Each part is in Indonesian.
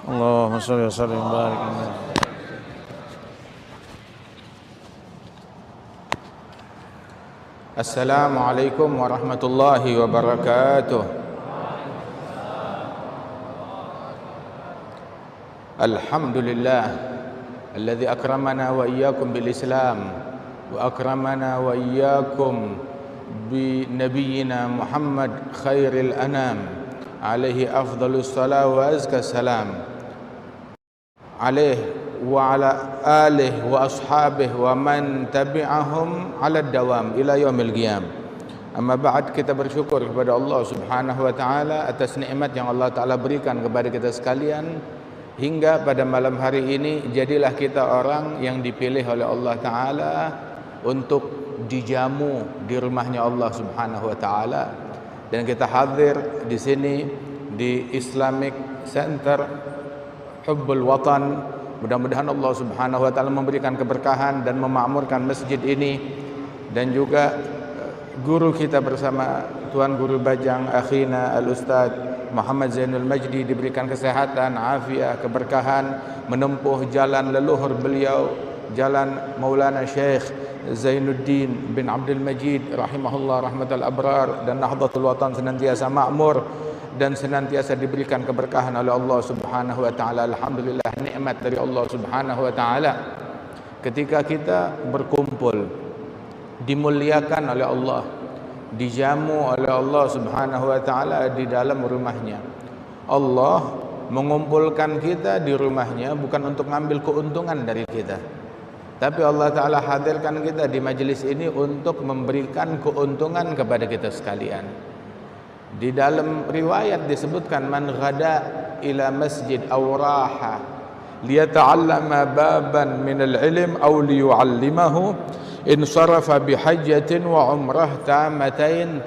Allahumma sholli wa sallim wa barik alaihi. Assalamualaikum warahmatullahi wabarakatuh. Alhamdulillah alladzi akramana wa iyyakum bil Islam wa akramana wa iyyakum bi nabiyyina Muhammad khairil anam alaihi afdhalus salam wa azka salam alaihi wa ala alihi wa ashabihi wa man tabi'ahum ala dawam ila yaumil qiyam. Amma ba'd, kita bersyukur kepada Allah Subhanahu wa taala atas nikmat yang Allah taala berikan kepada kita sekalian hingga pada malam hari ini jadilah kita orang yang dipilih oleh Allah taala untuk dijamu di rumahnya Allah Subhanahu wa taala, dan kita hadir di sini di Islamic Center Hubbul Watan. Mudah-mudahan Allah Subhanahu wa taala memberikan keberkahan dan memakmurkan masjid ini, dan juga guru kita bersama Tuan Guru Bajang akhina Al-Ustaz Muhammad Zainul Majdi diberikan kesehatan, afiat, keberkahan menempuh jalan leluhur beliau, jalan Maulana Syekh Zainuddin bin Abdul Majid rahimahullah rahmatal abrar, dan Nahdlatul Watan senantiasa makmur dan senantiasa diberikan keberkahan oleh Allah Subhanahu wa taala. Alhamdulillah, nikmat dari Allah Subhanahu wa taala ketika kita berkumpul, dimuliakan oleh Allah, dijamu oleh Allah Subhanahu wa taala di dalam rumahnya. Allah mengumpulkan kita di rumahnya bukan untuk ngambil keuntungan dari kita, tapi Allah taala hadirkan kita di majelis ini untuk memberikan keuntungan kepada kita sekalian. Di dalam riwayat disebutkan, man ghada ila masjid aw raha liyata'allama baban min al-ilm aw liyu'allimahu in sarafa bihajjatin wa umrah tamatain.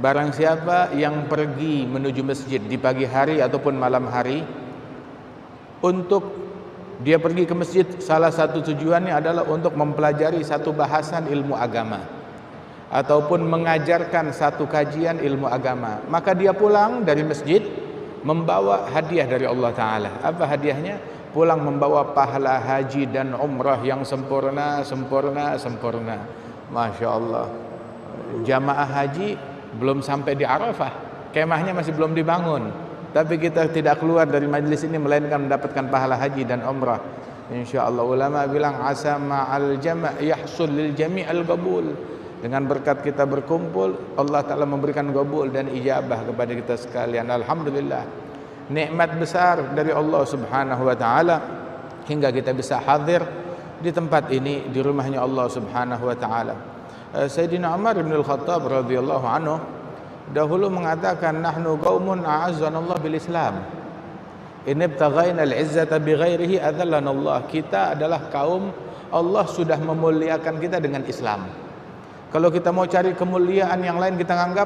Barang siapa yang pergi menuju masjid di pagi hari ataupun malam hari, untuk dia pergi ke masjid, salah satu tujuannya adalah untuk mempelajari satu bahasan ilmu agama ataupun mengajarkan satu kajian ilmu agama, maka dia pulang dari masjid membawa hadiah dari Allah Ta'ala. Apa hadiahnya? Pulang membawa pahala haji dan umrah yang sempurna. Masya Allah. Jamaah haji belum sampai di Arafah, kemahnya masih belum dibangun, tapi kita tidak keluar dari majlis ini melainkan mendapatkan pahala haji dan umrah. Insya Allah. Ulama bilang asa ma'al jama' yahsul lil jami'al qabul. Dengan berkat kita berkumpul, Allah Ta'ala memberikan qabul dan ijabah kepada kita sekalian. Alhamdulillah, nikmat besar dari Allah Subhanahu wa Ta'ala hingga kita bisa hadir di tempat ini, di rumahnya Allah Subhanahu wa Ta'ala. Sayyidina Umar bin Al-Khattab radhiyallahu anhu dahulu mengatakan, nahnu qaumun a'azzanallah bil Islam, in ibtaghaina al-izzata bighairihi adzallana Allah. Kita adalah kaum Allah sudah memuliakan kita dengan Islam. Kalau kita mau cari kemuliaan yang lain, kita nganggap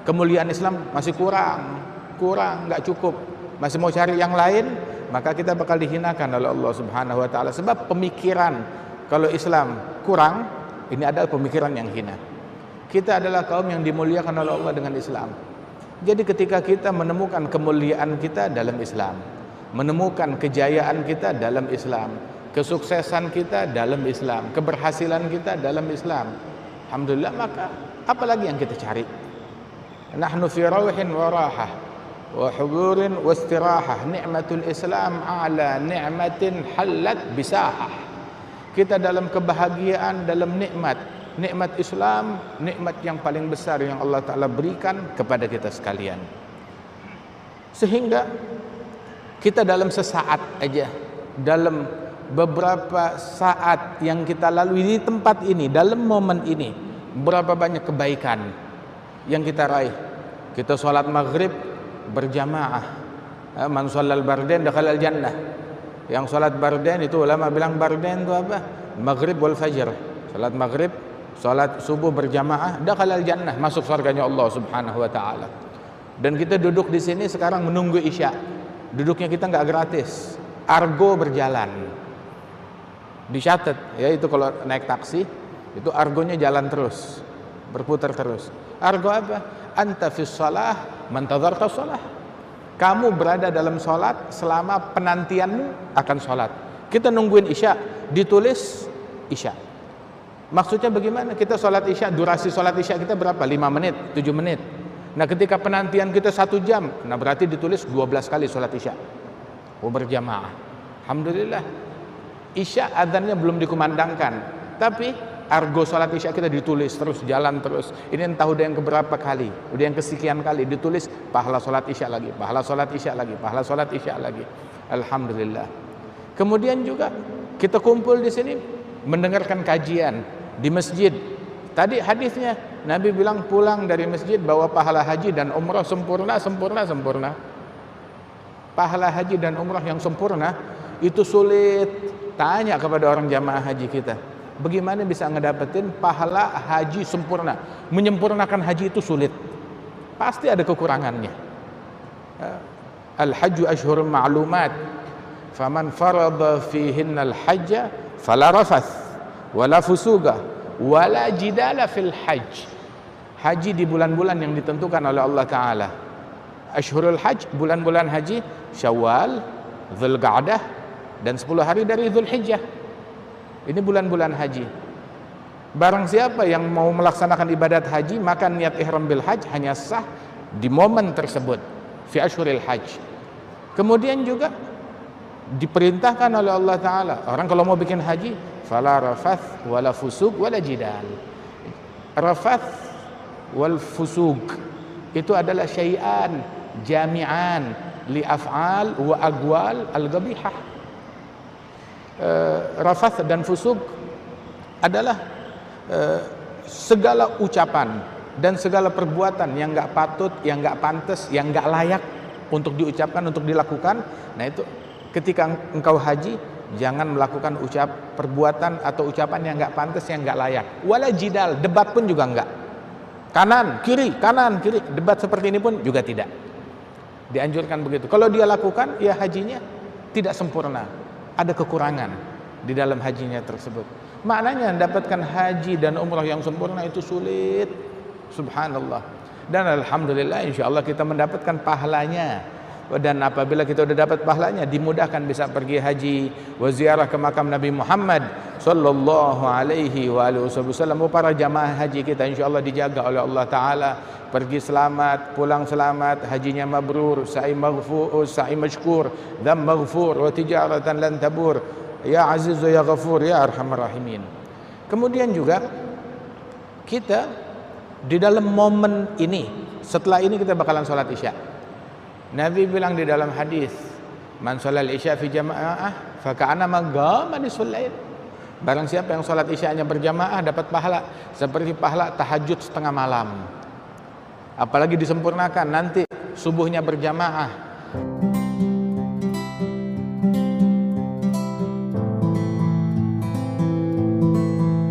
kemuliaan Islam masih kurang, nggak cukup, masih mau cari yang lain, maka kita bakal dihinakan oleh Allah Subhanahu wa Ta'ala. Sebab pemikiran kalau Islam kurang, ini adalah pemikiran yang hina. Kita adalah kaum yang dimuliakan oleh Allah dengan Islam. Jadi ketika kita menemukan kemuliaan kita dalam Islam, menemukan kejayaan kita dalam Islam, kesuksesan kita dalam Islam, keberhasilan kita dalam Islam, alhamdulillah, maka apa lagi yang kita cari? Nahnu fi rawhin wa rahah wa huburin wa istirahah. Ni'matul Islam a'la ni'matin halat bisahah. Kita dalam kebahagiaan, dalam nikmat Islam, nikmat yang paling besar yang Allah Ta'ala berikan kepada kita sekalian. Sehingga kita dalam sesaat aja, dalam beberapa saat yang kita lalui di tempat ini, dalam momen ini, berapa banyak kebaikan yang kita raih. Kita sholat maghrib berjamaah, man sholal bardain dakhalal jannah. Yang sholat bardain itu ulama bilang bardain itu apa? Maghrib wal fajr. Sholat maghrib, sholat subuh berjamaah, dakhalal jannah, masuk surganya Allah Subhanahu wa Ta'ala. Dan kita duduk di sini sekarang menunggu isya. Duduknya kita nggak gratis, argo berjalan. Dicatat, ya, itu kalau naik taksi Itu argonya jalan terus, berputar terus. Argo apa? Anta fis shalah mantadharta shalah. Kamu berada dalam sholat selama penantianmu akan sholat. Kita nungguin isya, ditulis isya. Maksudnya bagaimana? Kita sholat isya, durasi sholat isya kita berapa? 5 menit, 7 menit. Nah ketika penantian kita 1 jam, nah berarti ditulis 12 kali sholat isya. Berjamaah. Alhamdulillah. Isya adhannya belum dikumandangkan, tapi argo sholat isya kita ditulis terus, jalan terus. Ini entah udah yang keberapa kali, udah yang kesekian kali ditulis pahala sholat isya lagi, pahala sholat isya lagi, pahala sholat isya lagi. Alhamdulillah. Kemudian juga kita kumpul di sini mendengarkan kajian di masjid. Tadi hadisnya Nabi bilang pulang dari masjid bawa pahala haji dan umrah sempurna. Pahala haji dan umrah yang sempurna itu sulit. Tanya kepada orang jamaah haji kita, bagaimana bisa ngedapetin pahala haji sempurna? Menyempurnakan haji itu sulit, pasti ada kekurangannya. Al-hajju ashhurun ma'lumat, faman farada fihinna al-hajja fala rafath wala fusuga wala jidala fil hajj. Haji di bulan-bulan yang ditentukan oleh Allah Ta'ala. Ashhurul hajj, bulan-bulan haji, Syawal, Dzulqa'dah, dan 10 hari dari Dzulhijjah. Ini bulan-bulan haji. Barang siapa yang mau melaksanakan ibadat haji, maka niat ihram bil hajj hanya sah di momen tersebut, fi ashhuril hajj. Kemudian juga diperintahkan oleh Allah Ta'ala, orang kalau mau bikin haji, fala rafath wala fusuq wala jidal. Rafath wal fusuq itu adalah syai'an jami'an li af'al wa aqwal al-qabihah. Rafath dan fusuk adalah segala ucapan dan segala perbuatan yang enggak patut, yang enggak pantas, yang enggak layak untuk diucapkan, untuk dilakukan. Nah itu ketika engkau haji, jangan melakukan perbuatan atau ucapan yang enggak pantas, yang enggak layak. Wala jidal, debat pun juga enggak. Kanan, kiri, debat seperti ini pun juga tidak dianjurkan begitu. Kalau dia lakukan, ya hajinya tidak sempurna, ada kekurangan di dalam hajinya tersebut. Maknanya mendapatkan haji dan umrah yang sempurna itu sulit, subhanallah. Dan alhamdulillah insyaallah kita mendapatkan pahalanya. Dan apabila kita sudah dapat pahalanya, dimudahkan bisa pergi haji wa ziarah ke makam Nabi Muhammad sallallahu alaihi wa alihi wasallam. Para jamaah haji kita insyaallah dijaga oleh Allah Ta'ala, pergi selamat, pulang selamat, hajinya mabrur, sa'i maghfur, sa'i mashkur, dzam maghfur, wa tijaratan lan tabur, ya aziz ya ghafur ya arhamar rahimin. Kemudian juga kita di dalam momen ini, setelah ini kita bakalan sholat isya. Nabi bilang di dalam hadis, man sholal isya fi jamaah fa ka'annama qama nisfal lail. Barang siapa yang sholat isyanya berjamaah dapat pahala seperti pahala tahajud setengah malam. Apalagi disempurnakan nanti subuhnya berjamaah.